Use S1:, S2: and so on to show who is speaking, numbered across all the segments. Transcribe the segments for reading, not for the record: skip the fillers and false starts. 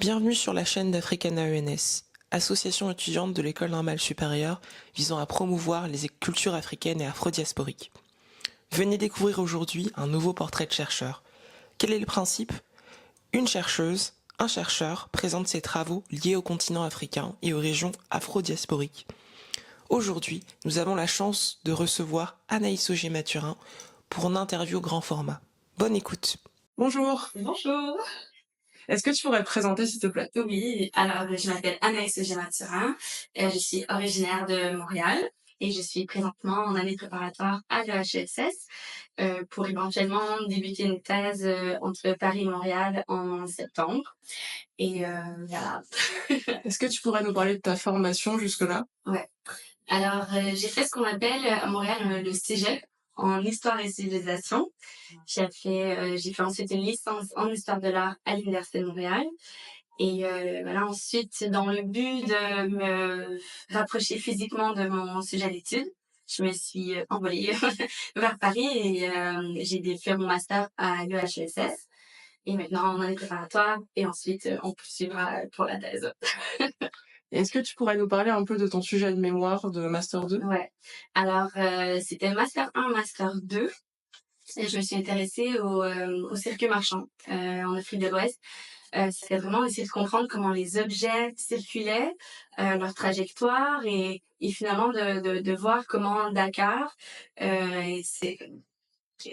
S1: Bienvenue sur la chaîne d'Africana ENS, association étudiante de l'école normale supérieure visant à promouvoir les cultures africaines et afrodiasporiques. Venez découvrir aujourd'hui un nouveau portrait de chercheur. Quel est le principe ? Une chercheuse, un chercheur présente ses travaux liés au continent africain et aux régions afrodiasporiques. Aujourd'hui, nous avons la chance de recevoir Anaïs Auger-Mathurin pour une interview au grand format. Bonne écoute. Bonjour.
S2: Bonjour.
S1: Est-ce que tu pourrais te présenter s'il te plaît ?
S2: Oui, alors je m'appelle Anaïs Auger-Mathurin, je suis originaire de Montréal et je suis présentement en année préparatoire à l'EHESS pour éventuellement débuter une thèse entre Paris et Montréal en septembre. Et voilà.
S1: Est-ce que tu pourrais nous parler de ta formation jusque-là ?
S2: Ouais. Alors j'ai fait ce qu'on appelle à Montréal le cégep en histoire et civilisation. J'ai fait ensuite une licence en histoire de l'art à l'Université de Montréal. Et voilà, ensuite, dans le but de me rapprocher physiquement de mon sujet d'études, je me suis envolée vers Paris et j'ai fait mon master à l'EHESS. Et maintenant, on est préparatoire et ensuite, on poursuivra pour la thèse.
S1: Est-ce que tu pourrais nous parler un peu de ton sujet de mémoire de Master 2 ?
S2: Ouais. Alors, c'était Master 1, Master 2. Et je me suis intéressée au circuit marchand en Afrique de l'Ouest. C'était vraiment essayer de comprendre comment les objets circulaient, leur trajectoire et finalement de voir comment Dakar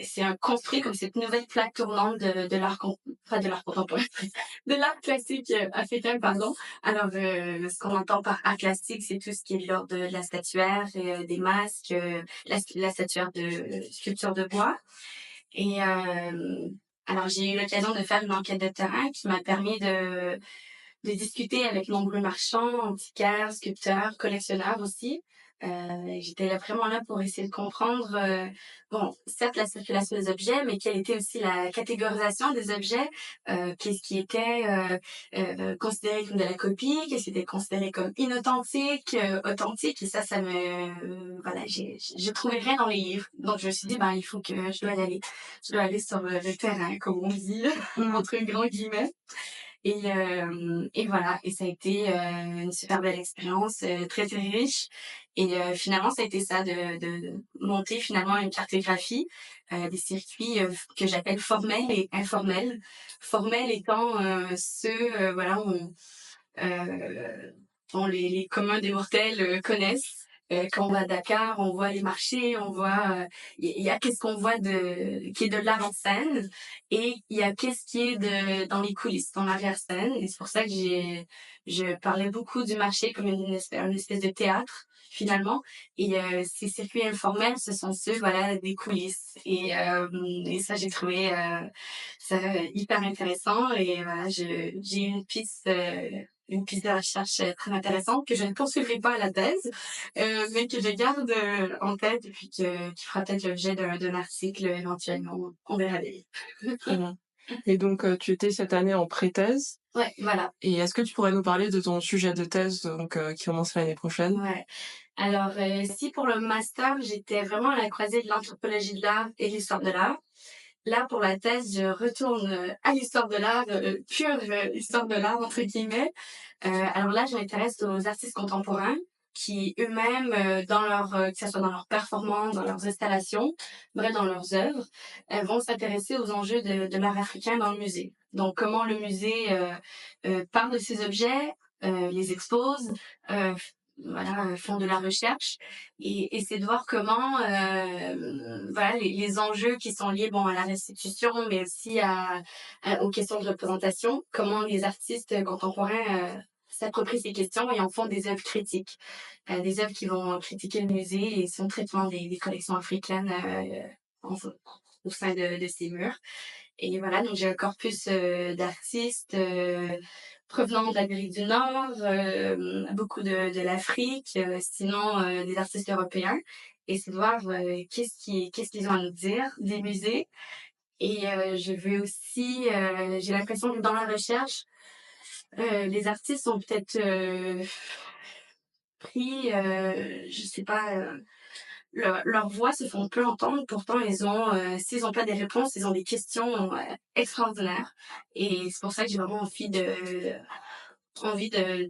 S2: c'est un construit comme cette nouvelle plaque tournante de l'art pas de l'art contemporain, de l'art classique africain, pardon. Alors, ce qu'on entend par art classique, c'est tout ce qui est de l'ordre de la statuaire, des masques, la statuaire de sculpture de bois. Et alors, j'ai eu l'occasion de faire une enquête de terrain qui m'a permis de discuter avec nombreux marchands, antiquaires, sculpteurs, collectionneurs aussi. J'étais là, vraiment là pour essayer de comprendre, bon, certes la circulation des objets, mais quelle était aussi la catégorisation des objets, qu'est-ce qui était considéré comme de la copie, qu'est-ce qui était considéré comme inauthentique, authentique, et ça voilà, j'ai trouvé rien dans les livres. Donc je me suis dit, ben il faut que je dois aller sur le terrain, comme on dit, entre grands guillemets. Et voilà, et ça a été une super belle expérience, très très riche. Et finalement, ça a été ça de monter finalement une cartographie des circuits que j'appelle formels et informels. Formels étant ceux voilà dont les communs des mortels connaissent. Quand on va à Dakar, on voit les marchés, on voit il y a qu'est-ce qu'on voit qui est de l'art en scène et il y a qu'est-ce qui est dans les coulisses, dans l'arrière-scène. Et c'est pour ça que je parlais beaucoup du marché comme une espèce de théâtre finalement. Et ces circuits informels, ce sont ceux voilà des coulisses. Et ça j'ai trouvé ça hyper intéressant. Et voilà, j'ai une piste de recherche très intéressante que je ne poursuivrai pas à la thèse, mais que je garde en tête et puis qui fera peut-être l'objet d'un article éventuellement. On verra bien.
S1: Très bien. Et donc, tu étais cette année en pré-thèse.
S2: Ouais, voilà.
S1: Et est-ce que tu pourrais nous parler de ton sujet de thèse donc, qui commence l'année prochaine ?
S2: Ouais. Alors, si pour le master, j'étais vraiment à la croisée de l'anthropologie de l'art et l'histoire de l'art. Là, pour la thèse, je retourne à l'histoire de l'art, pure histoire de l'art, entre guillemets. Alors là, je m'intéresse aux artistes contemporains qui eux-mêmes, que ce soit dans leurs performances, dans leurs installations, bref, dans leurs œuvres, vont s'intéresser aux enjeux de l'art africain dans le musée. Donc, comment le musée parle de ces objets, les expose, euh, voilà, font de la recherche et c'est de voir comment voilà les enjeux qui sont liés bon à la restitution mais aussi aux questions de représentation, comment les artistes contemporains s'approprient ces questions et en font des œuvres critiques, des œuvres qui vont critiquer le musée et son traitement des collections africaines au sein de ces murs. Et voilà, donc j'ai un corpus d'artistes provenant de l'Amérique du Nord, beaucoup de l'Afrique, sinon des artistes européens. Et c'est de voir qu'est-ce qu'ils ont à nous dire des musées. Et je veux aussi, j'ai l'impression que dans la recherche, les artistes ont peut-être pris, je sais pas, leurs voix se font peu entendre. Pourtant, s'ils ont pas des réponses, ils ont des questions extraordinaires. Et c'est pour ça que j'ai vraiment envie de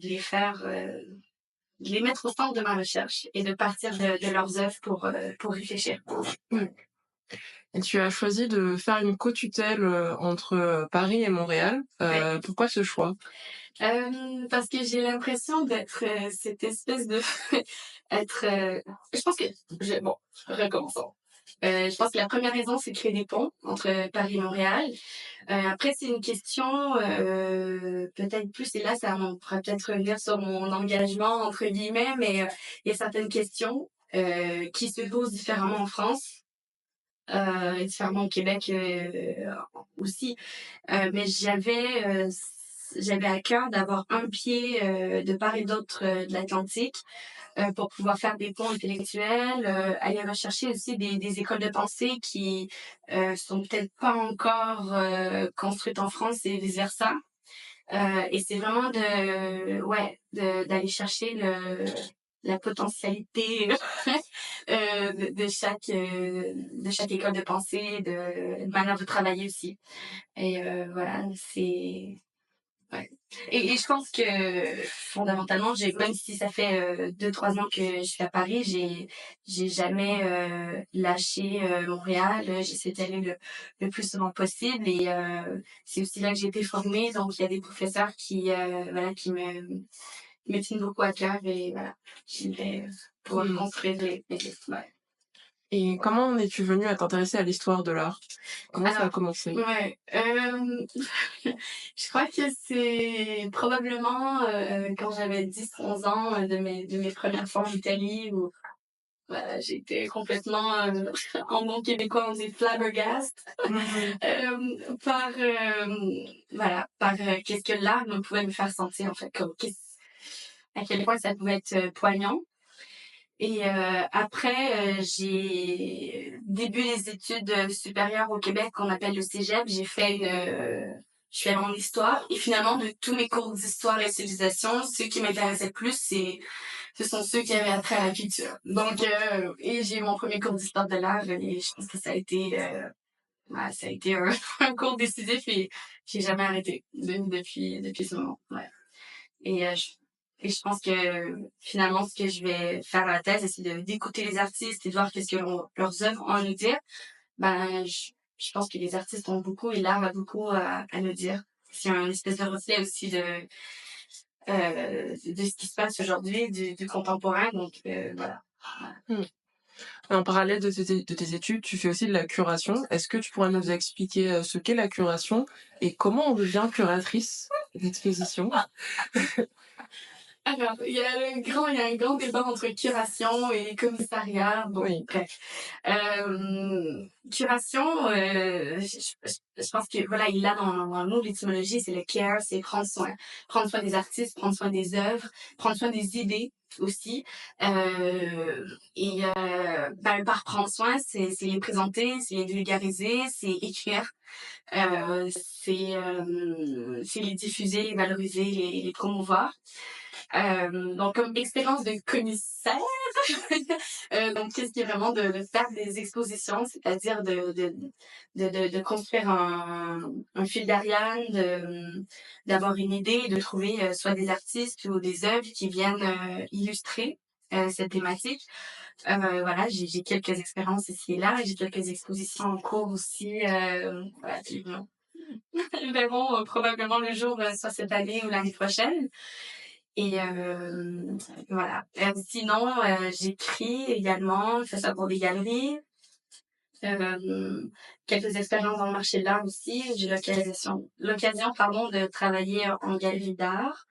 S2: les faire, de les mettre au centre de ma recherche et de partir de leurs œuvres pour réfléchir.
S3: Mmh. Et tu as choisi de faire une co-tutelle, entre, Paris et Montréal.
S2: Ouais.
S3: Pourquoi ce choix?
S2: Parce que j'ai l'impression d'être cette espèce de être. Je pense que bon, recommençons. Je pense que la première raison, c'est de créer des ponts entre Paris et Montréal. Après, c'est une question peut-être plus, et là, on pourrait peut-être revenir sur mon engagement entre guillemets, mais il y a certaines questions qui se posent différemment en France. Et différemment au Québec aussi. Mais j'avais à cœur d'avoir un pied de part et d'autre de l'Atlantique pour pouvoir faire des ponts intellectuels, aller rechercher aussi des écoles de pensée qui sont peut-être pas encore construites en France et vice-versa. Et c'est vraiment d'aller chercher la potentialité de chaque école de pensée, de manière de travailler aussi. Et voilà, c'est ouais. Et je pense que fondamentalement, même si ça fait 2-3 ans que je suis à Paris, j'ai jamais lâché Montréal. J'essaie d'y aller le plus souvent possible. Et c'est aussi là que j'ai été formée. Donc il y a des professeurs qui me tiennent beaucoup à cœur. Et voilà, j'y vais pouvoir
S3: Mmh.
S2: construire les ouais.
S3: Et comment en es-tu venue à t'intéresser à l'histoire de l'art? Comment ça a
S2: Alors,
S3: commencé?
S2: ouais, je crois que c'est probablement quand j'avais 10-11 ans, de mes premières fois en Italie où voilà, j'ai été complètement, en bon québécois on dit flabbergast,
S3: Mmh.
S2: par qu'est-ce que l'art pouvait me faire sentir en fait, comme à quel point ça pouvait être poignant. Et après, j'ai début des études supérieures au Québec qu'on appelle le cégep. Je suis allée en histoire et finalement de tous mes cours d'histoire et civilisation, ceux qui m'intéressaient le plus, ce sont ceux qui avaient trait à la culture. Donc et j'ai eu mon premier cours d'histoire de l'art et je pense que ça a été un, un cours décisif et j'ai jamais arrêté depuis ce moment. Ouais. Et je pense que finalement, ce que je vais faire à la thèse, c'est d'écouter les artistes et de voir qu'est-ce que leurs œuvres ont à nous dire. Ben, je pense que les artistes ont beaucoup et l'art a beaucoup à nous dire. C'est un espèce de reflet aussi de ce qui se passe aujourd'hui, du contemporain. Donc, voilà.
S3: Mmh. En parallèle de tes études, tu fais aussi de la curation. Est-ce que tu pourrais nous expliquer, ce qu'est la curation et comment on devient curatrice d'exposition?
S2: Alors, il y a un grand débat entre curation et commissariat. Bon,
S3: Oui.
S2: bref. Curation, je pense que voilà, il a dans le mot de l'étymologie, c'est le care, c'est prendre soin des artistes, prendre soin des œuvres, prendre soin des idées aussi. Et par prendre soin, c'est les présenter, c'est les vulgariser, c'est écrire, c'est les diffuser, les valoriser, les promouvoir. Donc comme expérience de commissaire, donc qu'est-ce qui est vraiment de faire des expositions, c'est-à-dire de construire un fil d'Ariane, d'avoir une idée, de trouver soit des artistes ou des œuvres qui viennent illustrer cette thématique. Voilà, j'ai quelques expériences ici et là, j'ai quelques expositions en cours aussi, voilà, qui verront probablement le jour soit cette année ou l'année prochaine. Et voilà. Sinon, j'écris également, je fais ça pour des galeries. Euh, Quelques expériences dans le marché de l'art aussi. J'ai l'occasion, pardon, de travailler en galerie d'art.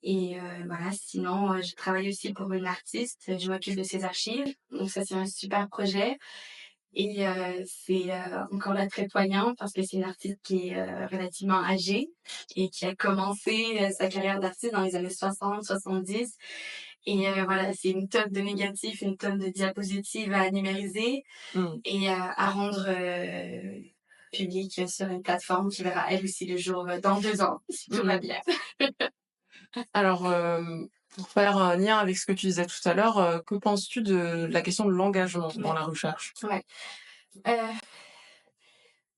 S2: Et voilà, sinon, je travaille aussi pour une artiste. Je m'occupe de ses archives. Donc ça, c'est un super projet. Et c'est encore là très poignant parce que c'est une artiste qui est relativement âgée et qui a commencé sa carrière d'artiste dans les années 60-70. Et voilà, c'est une tonne de négatifs, une tonne de diapositives à numériser
S3: Mmh.
S2: et à rendre public sur une plateforme qui verra elle aussi le jour dans 2 ans, si tout va
S3: Mmh.
S2: bien.
S3: Alors, Pour faire un lien avec ce que tu disais tout à l'heure, que penses-tu de la question de l'engagement dans la recherche?
S2: Ouais. Euh,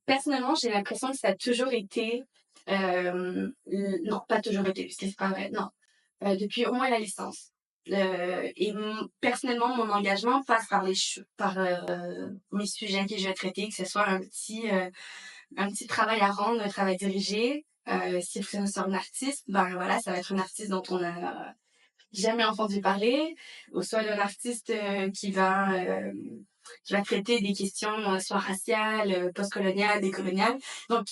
S2: Personnellement, j'ai l'impression que ça a toujours été, non, pas toujours été, parce que c'est pas vrai, non, depuis au moins la licence. Personnellement, mon engagement passe par mes sujets que je vais traiter, que ce soit un petit travail à rendre, un travail dirigé. Si c'est sur un artiste, ben voilà, ça va être un artiste dont on a jamais entendu parler, ou soit d'un artiste qui va traiter des questions soit raciales, postcoloniales, décoloniales. Donc,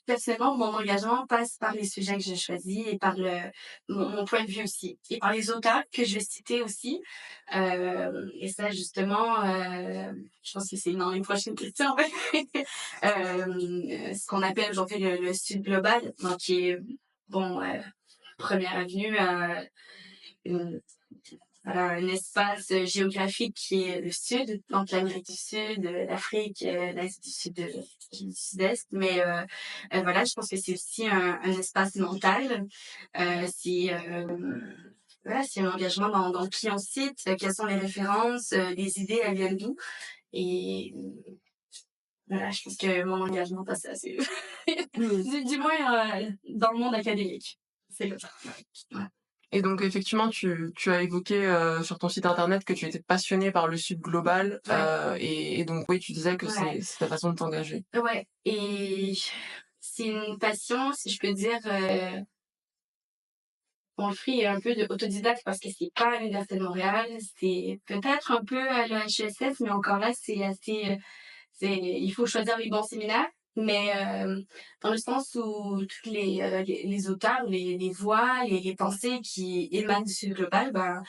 S2: personnellement, mon engagement passe par les sujets que je choisis et par mon point de vue aussi. Et par les auteurs que je vais citer aussi. Et ça, justement, je pense que c'est dans les prochaines questions. Ce qu'on appelle aujourd'hui le Sud global, donc qui est, bon, première avenue, une- voilà, un espace géographique qui est le Sud, donc l'Amérique du Sud, l'Afrique, l'Asie du Sud, du Sud-Est. Mais voilà, je pense que c'est aussi un espace mental. Voilà, c'est un engagement dans qui on cite, quelles sont les références, les idées, elles viennent d'où. Et voilà, je pense que mon engagement passe assez. Du moins dans le monde académique. C'est le cas. Ouais.
S3: Et donc effectivement, tu as évoqué sur ton site internet que tu étais passionnée par le Sud global,
S2: Ouais.
S3: et donc oui, tu disais que
S2: Ouais.
S3: c'est ta façon de t'engager.
S2: Ouais, et c'est une passion, si je peux dire, mon le fruit est un peu de autodidacte parce que c'est pas à l'Université de Montréal, c'est peut-être un peu à l'EHESS, mais encore là, c'est assez, il faut choisir les bons séminaires, mais dans le sens où tous les auteurs, les voix, les pensées qui émanent du Sud global, ben,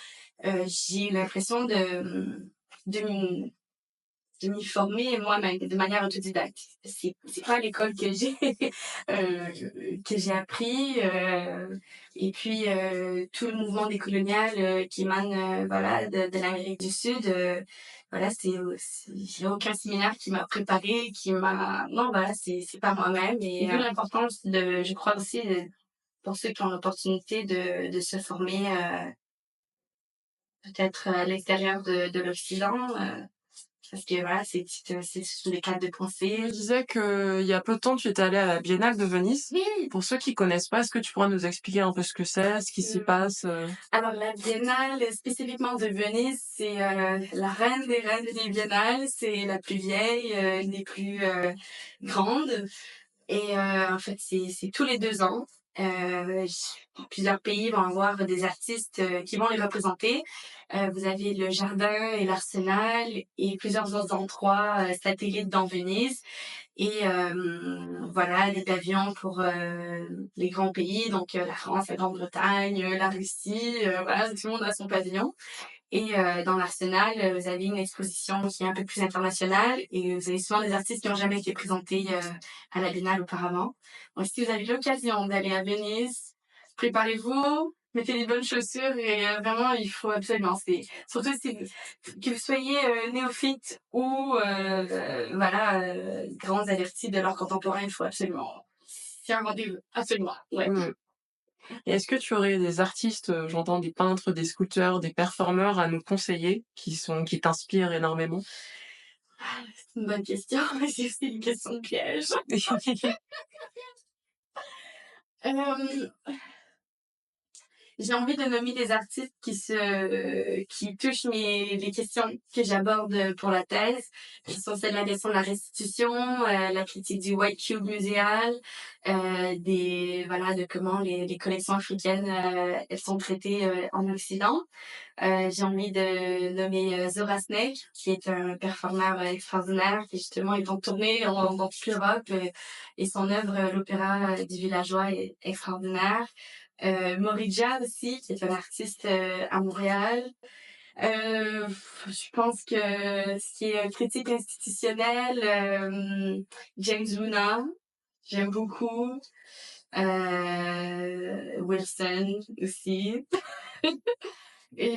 S2: j'ai l'impression de de m'y former moi-même de manière autodidacte. C'est pas à l'école que j'ai que j'ai appris et puis tout le mouvement décolonial qui émane voilà de l'Amérique du Sud voilà j'ai aucun séminaire qui m'a préparé qui m'a non voilà c'est pas moi-même et vu l'importance de je crois aussi pour ceux qui ont l'opportunité de se former peut-être à l'extérieur de l'Occident parce que voilà, c'est sous les cadres de
S3: Tu me
S2: pensée.
S3: disais qu'il y a peu de temps, tu étais allée à la Biennale de Venise.
S2: Oui.
S3: Pour ceux qui connaissent pas, est-ce que tu pourrais nous expliquer un peu ce que c'est, ce qui s'y passe?
S2: Alors, la Biennale, spécifiquement de Venise, c'est la reine des reines des biennales. C'est la plus vieille, une des plus grandes. Et en fait, c'est tous les 2 ans. Plusieurs pays vont avoir des artistes qui vont les représenter. Vous avez le jardin et l'arsenal et plusieurs autres endroits satellites dans Venise. Et voilà, des pavillons pour les grands pays, donc la France, la Grande-Bretagne, la Russie, voilà, tout le monde a son pavillon. Et dans l'Arsenal, vous avez une exposition qui est un peu plus internationale et vous avez souvent des artistes qui n'ont jamais été présentés à la Biennale auparavant. Donc si vous avez l'occasion d'aller à Venise, préparez-vous, mettez les bonnes chaussures et vraiment il faut absolument. Surtout si que vous soyez néophyte ou voilà grands avertis de l'art contemporain, il faut absolument. C'est un rendez-vous, absolument. Ouais.
S3: Mm. Et est-ce que tu aurais des artistes, j'entends des peintres, des sculpteurs, des performeurs à nous conseiller qui t'inspirent énormément?
S2: C'est une bonne question, mais c'est aussi une question de piège. Euh, J'ai envie de nommer des artistes qui touchent les questions que j'aborde pour la thèse, qui sont celles de la question de la restitution, la critique du white cube muséal, voilà, de comment les collections africaines, elles sont traitées en Occident. J'ai envie de nommer Zora Snake, qui est un performeur extraordinaire, qui justement est en tournée dans toute l'Europe, et son œuvre, l'opéra du villageois, est extraordinaire. Morija aussi, qui est un artiste à Montréal. Je pense que ce qui est critique institutionnelle, James Luna, j'aime beaucoup. Wilson aussi. Et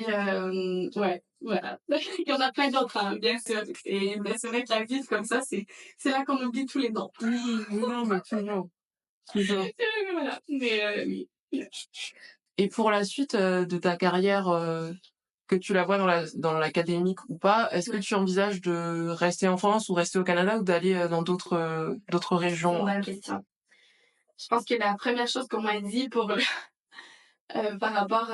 S2: ouais, voilà. Il y en a plein d'autres, hein, bien sûr. Mais c'est vrai que la vie, comme ça, c'est là qu'on oublie tous les noms.
S3: Oui, non, mais toujours. Toujours.
S2: Voilà. Mais oui.
S3: Et pour la suite, de ta carrière, que tu la vois dans l'académique ou pas, est-ce que
S2: Ouais.
S3: tu envisages de rester en France ou rester au Canada ou d'aller, dans d'autres
S2: C'est une
S3: régions?
S2: bonne question. Je pense que la première chose qu'on m'a dit par rapport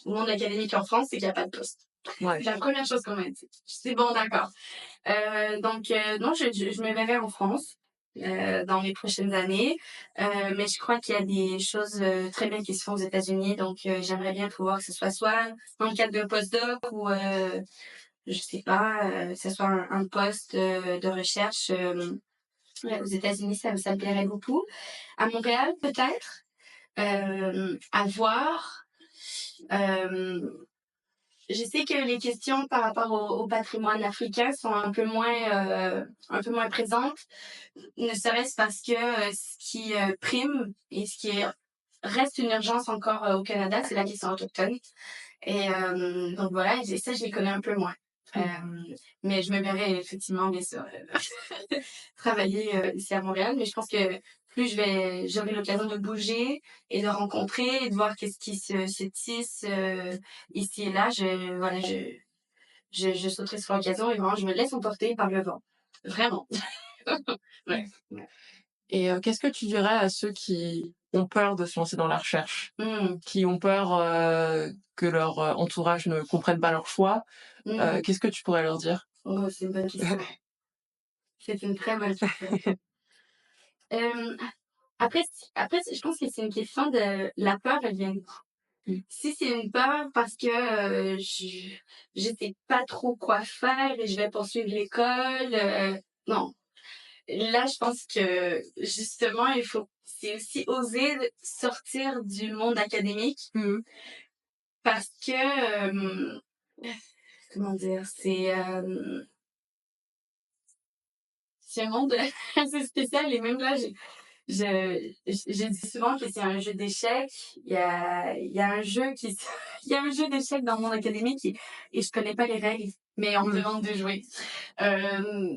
S2: au monde académique en France, c'est qu'il y a pas de poste.
S3: Ouais.
S2: C'est la première chose qu'on m'a dit. C'est bon, d'accord. Non, je me verrai en France, dans les prochaines années. Mais je crois qu'il y a des choses, très bien qui se font aux États-Unis, donc j'aimerais bien pouvoir que ce soit dans le cadre d'un postdoc ou, je sais pas, que ce soit un poste, de recherche, ouais, aux États-Unis, ça me plairait beaucoup. À Montréal, peut-être, à voir. Hem, je sais que les questions par rapport au patrimoine africain sont un peu moins présentes, ne serait-ce parce que, ce qui, prime et ce qui reste une urgence encore, au Canada, c'est la question autochtone. Et donc voilà, et ça, je les connais un peu moins. Mais je me verrais effectivement, bien sûr, travailler ici à Montréal. Mais je pense que plus j'aurai l'occasion de bouger et de rencontrer et de voir qu'est-ce qui se tisse ici et là, voilà, je sauterai sur l'occasion et vraiment, je me laisse emporter par le vent. Vraiment. Ouais. Ouais.
S3: Et qu'est-ce que tu dirais à ceux qui ont peur de se lancer dans la recherche?
S2: Mmh.
S3: Qui ont peur, que leur, entourage ne comprenne pas leur choix?
S2: Mmh.
S3: Qu'est-ce que tu pourrais leur dire?
S2: Oh, c'est une bonne question. C'est une très bonne question. Hem, je pense que c'est une question de la peur, elle vient d'où?
S3: Mmh.
S2: Si c'est une peur parce que, je sais pas trop quoi faire et je vais poursuivre l'école, non. Là, je pense que justement, c'est aussi oser sortir du monde académique
S3: Mmh.
S2: parce que, comment dire? C'est un monde assez spécial et même là, je dis souvent que c'est un jeu d'échecs. Il y a un jeu il y a un jeu d'échecs dans le monde académique et je connais pas les règles, mais on me
S3: Mmh.
S2: demande de jouer. Euh,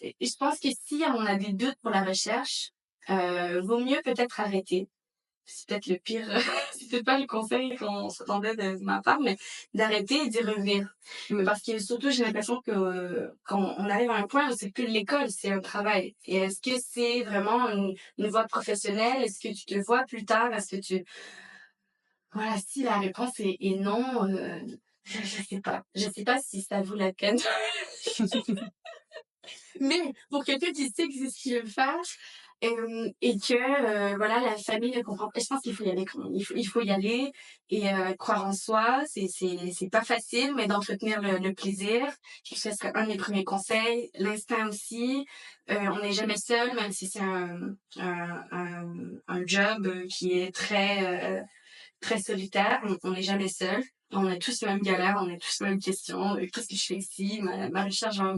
S2: et je pense que si on a des doutes pour la recherche, vaut mieux peut-être arrêter. C'est peut-être le pire, c'est peut-être pas le conseil qu'on s'attendait de ma part, mais d'arrêter et d'y revenir.
S3: Mmh.
S2: Parce que surtout, j'ai l'impression que quand on arrive à un point où c'est plus l'école, c'est un travail. Et est-ce que c'est vraiment une voie professionnelle? Est-ce que tu te vois plus tard? Voilà, si la réponse est non, je sais pas. Je sais pas si ça vaut la peine. Mais pour quelqu'un qui sait que c'est ce qu'il veut faire, et que voilà, la famille ne comprend pas, je pense qu'il faut y aller quand même. Il faut y aller et croire en soi. C'est pas facile, mais d'entretenir le plaisir. Je pense que ce serait un des premiers conseils. L'instinct aussi. On n'est jamais seul, même si c'est un job qui est très solitaire. On n'est jamais seul. On a tous les mêmes galères, on a tous les mêmes questions. Qu'est-ce que je fais ici? Ma recherche va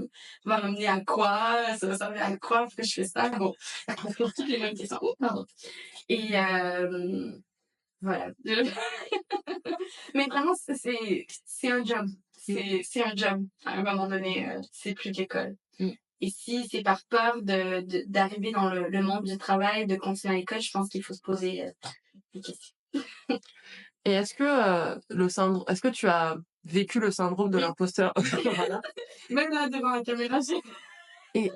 S2: m'amener à quoi? Ça va servir à quoi? Pourquoi je fais ça? Bon, on se pose toutes les mêmes questions. Oh, pardon. Et voilà. Mais vraiment, c'est un job. C'est un job. À un moment donné, c'est plus de l'école.
S3: Mmh.
S2: Et si c'est par peur d'arriver dans le monde du travail, de continuer à l'école, je pense qu'il faut se poser des questions.
S3: Et est-ce que tu as vécu le syndrome de
S2: Oui.
S3: l'imposteur? Voilà.
S2: Même là, devant la caméra,
S3: Et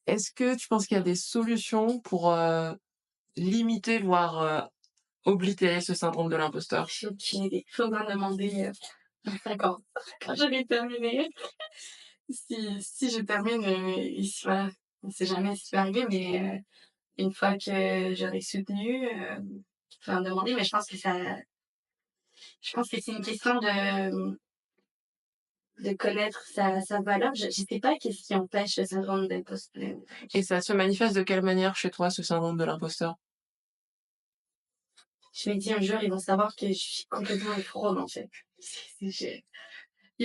S3: est-ce que tu penses qu'il y a des solutions pour, limiter, voire, oblitérer ce syndrome de l'imposteur?
S2: j'ai aucune idée. Faudra demander dans 5 ans, quand j'aurai terminé. Si je termine, voilà, on sait jamais ce qui va arriver, mais une fois que j'aurai soutenu, faudra me demander, mais je pense que c'est une question de connaître sa valeur. Je sais pas qu'est-ce qui empêche le syndrome d'imposteur.
S3: Et ça se manifeste de quelle manière chez toi, ce syndrome de l'imposteur?
S2: Je me dis un jour, ils vont savoir que je suis complètement une fraude, en fait. Ils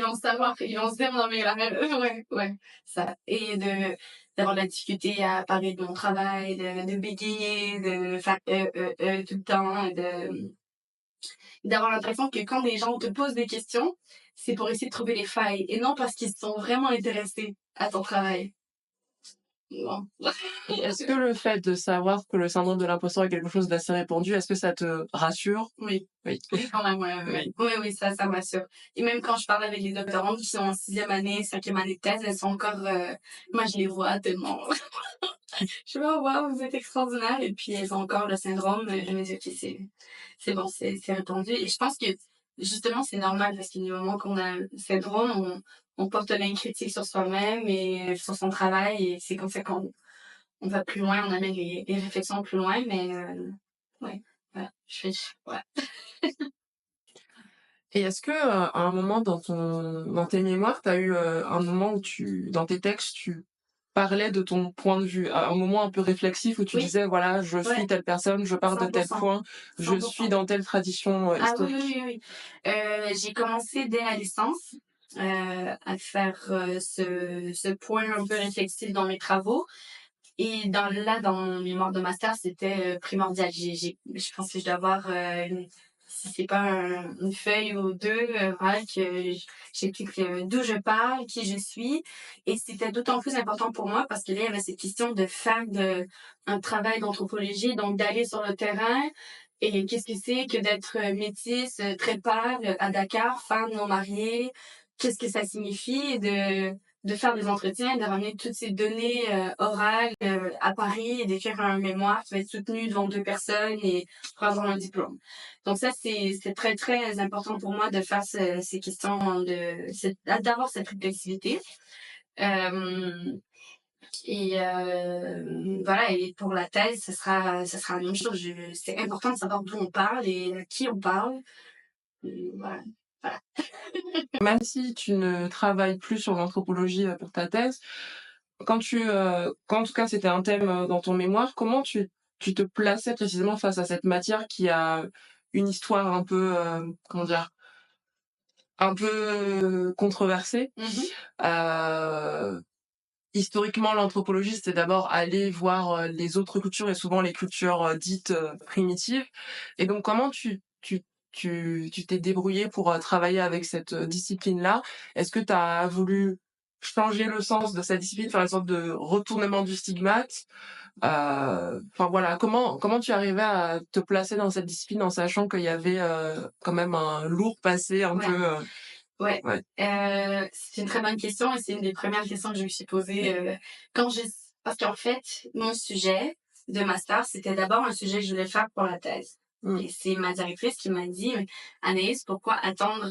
S2: vont savoir, ils vont se dire: «Non mais la même» ouais, ouais, ça et d'avoir de la difficulté à parler de mon travail, de bégayer, de faire tout le temps, d'avoir l'impression que quand des gens te posent des questions, c'est pour essayer de trouver les failles et non parce qu'ils sont vraiment intéressés à ton travail. bon.
S3: Et est-ce que le fait de savoir que le syndrome de l'imposteur est quelque chose d'assez répandu, est-ce que ça te rassure?
S2: Oui.
S3: Oui.
S2: Oui, quand même, ouais, ouais, ouais.
S3: Oui.
S2: Oui, oui, ça m'assure. Et même quand je parle avec les doctorantes qui sont en 6e année, 5e année de thèse, elles sont encore, moi je les vois tellement. Je me dis: «Oh waouh, vous êtes extraordinaires» et puis elles ont encore le syndrome, je me dis: «OK, c'est bon, c'est répandu» et je pense que justement c'est normal parce que du moment qu'on a le syndrome, on porte l'œil critique sur soi-même et sur son travail et c'est comme ça qu'on va plus loin, on amène les réflexions plus loin mais ouais, voilà, je fais ouais.
S3: Et est-ce que, à un moment dans tes mémoires, tu as eu, un moment où dans tes textes, tu parlais de ton point de vue? Un moment un peu réflexif où tu
S2: Oui,
S3: disais: «Voilà, je
S2: ouais,
S3: suis telle personne, je pars de tel
S2: 100%,
S3: point, je suis
S2: 100%.
S3: dans telle tradition,
S2: Ah oui, oui,
S3: historique».
S2: oui, oui. J'ai commencé dès la licence, à faire, ce point un peu réflexif dans mes travaux et dans mon mémoire de master, c'était, primordial. Je pense que je dois avoir, si c'est pas une feuille ou 2 voilà, que j'explique, d'où je parle, qui je suis et c'était d'autant plus important pour moi parce que là, il y avait cette question de faire un travail d'anthropologie, donc d'aller sur le terrain et qu'est-ce que c'est que d'être, métisse, très pâle, à Dakar, femme non mariée? Qu'est-ce que ça signifie de faire des entretiens, de ramener toutes ces données orales à Paris et d'écrire un mémoire qui va être soutenu devant 2 personnes et pour avoir un diplôme. Donc ça, c'est très, très important pour moi de faire ces questions d'avoir cette réflexivité. Euh, voilà, et pour la thèse, ce sera la même chose. C'est important de savoir d'où on parle et à qui on parle. Voilà. Voilà.
S3: Même si tu ne travailles plus sur l'anthropologie, pour ta thèse, quand en tout cas c'était un thème, dans ton mémoire, comment tu te plaçais précisément face à cette matière qui a une histoire un peu, comment dire? Un peu controversée.
S2: Mhm.
S3: Heu, Historiquement, l'anthropologie, c'était d'abord aller voir, les autres cultures et souvent les cultures, dites, primitives. Et donc comment tu t'es débrouillée pour, travailler avec cette, discipline-là? Est-ce que tu as voulu changer le sens de cette discipline, faire une sorte de retournement du stigmate? Enfin voilà, comment tu arrivais à te placer dans cette discipline en sachant qu'il y avait, quand même un lourd passé un
S2: Ouais.
S3: peu,
S2: Ouais,
S3: ouais.
S2: c'est une très bonne question et c'est une des premières questions que je me suis posée, quand j'ai parce qu'en fait, mon sujet de master, c'était d'abord un sujet que je voulais faire pour la thèse
S3: Mmh.
S2: et c'est ma directrice qui m'a dit: «Mais Anaïs, pourquoi attendre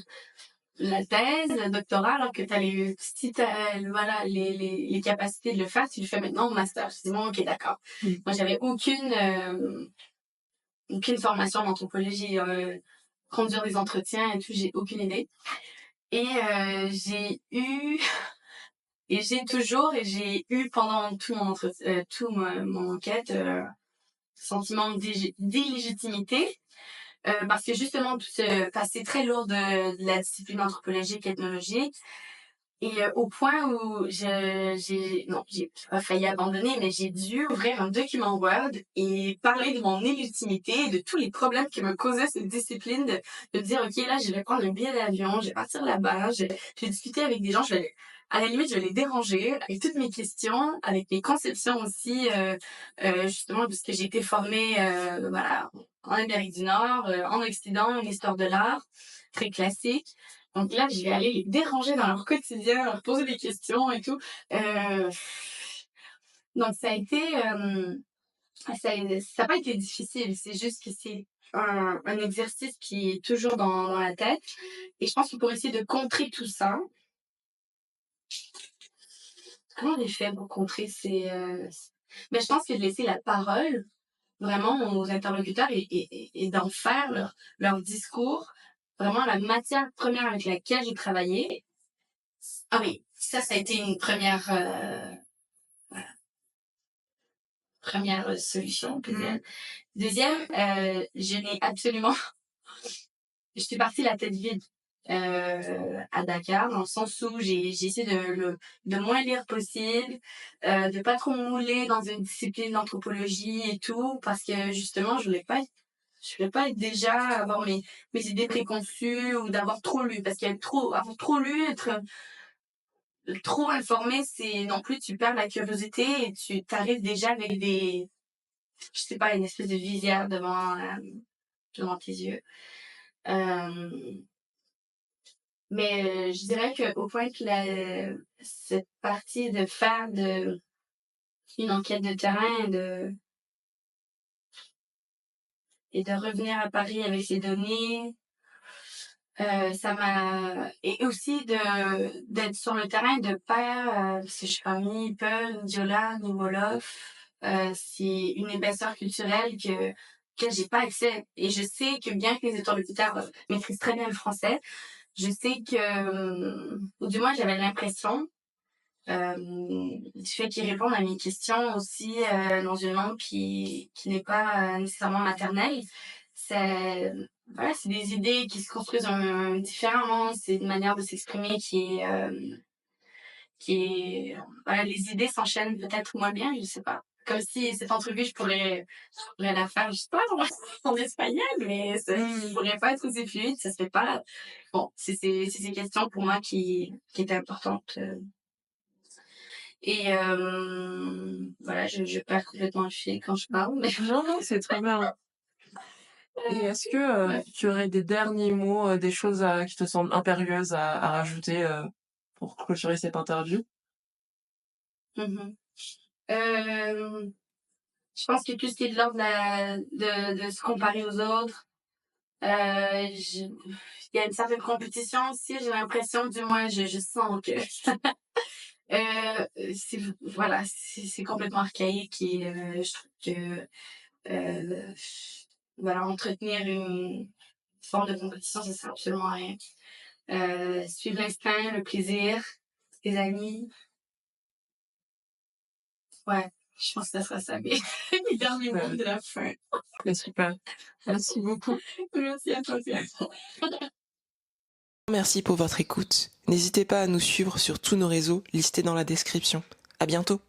S2: la thèse, le doctorat alors que tu as si tu voilà, les capacités de le faire, tu le fais maintenant au master?» Je dis: «Bon, OK, d'accord».
S3: Mmh.
S2: Moi, j'avais aucune formation en anthropologie, conduire des entretiens et tout, j'ai aucune idée et j'ai eu et j'ai toujours et j'ai eu pendant tout mon enquête, sentiment d'illégitimité, parce que justement tout ce passé très lourd de la discipline anthropologique, ethnologique et au point où j'ai pas failli abandonner, mais j'ai dû ouvrir un document Word et parler de mon illégitimité, de tous les problèmes que me causait cette discipline, de me dire: «OK, là, je vais prendre un billet d'avion, je vais partir là-bas, je vais discuter avec des gens, je vais à la limite, je vais les déranger avec toutes mes questions, avec mes conceptions aussi, justement parce que j'ai été formée, voilà, en Amérique du Nord, en Occident, en histoire de l'art, très classique. Donc là, je vais aller les déranger dans leur quotidien, leur poser des questions et tout. Heu, donc ça a été, ça a pas été difficile, c'est juste que c'est un exercice qui est toujours dans la tête et je pense que pour essayer de contrer tout ça, comment j'ai fait pour contrer mais je pense que de laisser la parole vraiment aux interlocuteurs et d'en faire leur discours vraiment la matière première avec laquelle j'ai travaillé. Ah oui, ça a été une première solution, on peut dire. 2e, je n'ai absolument je suis partie la tête vide, à Dakar, dans le sens où j'ai essayé de moins lire possible, de pas trop me mouler dans une discipline d'anthropologie et tout, parce que justement, je voulais pas déjà avoir mes idées préconçues ou d'avoir trop lu, parce qu'il y a trop avoir trop lu, être trop informé, c'est non plus tu perds la curiosité et tu t'arrives déjà avec des, je sais pas, une espèce de visière devant tes yeux. Mais je dirais qu'au point que cette partie de faire une enquête de terrain et de revenir à Paris avec ces données, ça m'a, et aussi d'être sur le terrain, de pas, parce que je suis pas ni Peul, ni Diola, ni Wolof, c'est une épaisseur culturelle que j'ai pas accès. Et je sais que bien que les interlocuteurs maîtrisent très bien le français, je sais que, ou du moins j'avais l'impression, du fait qu'ils répondent à mes questions aussi dans une langue qui n'est pas nécessairement maternelle. C'est, voilà, c'est des idées qui se construisent différemment, c'est une manière de s'exprimer qui est, voilà, les idées s'enchaînent peut-être moins bien, je sais pas. Comme si cette entrevue, je pourrais la faire, je sais pas, en espagnol, mais ça pourrait pas être aussi fluide, ça se fait pas. Bon, c'est ces questions pour moi qui étaient importantes. Et voilà, je perds complètement le fil quand je parle, mais
S3: Non, non, c'est très bien. Et est-ce que
S2: ouais.
S3: tu aurais des derniers mots, des choses qui te semblent impérieuses à rajouter pour clôturer cette interview?
S2: Mhm. Euh, je pense que tout ce qui est de l'ordre de se comparer aux autres, il y a une certaine compétition aussi, j'ai l'impression, du moins, je sens que voilà, c'est complètement archaïque et je trouve que euh, voilà, entretenir une forme de compétition, ça sert absolument à rien. Suivre l'instinct, le plaisir, tes amis. Ouais, je pense que ça sera ça, mes derniers mots de la fin.
S3: C'est super. Merci beaucoup.
S2: Merci à toi, Pierre.
S1: Merci pour votre écoute. N'hésitez pas à nous suivre sur tous nos réseaux listés dans la description. À bientôt!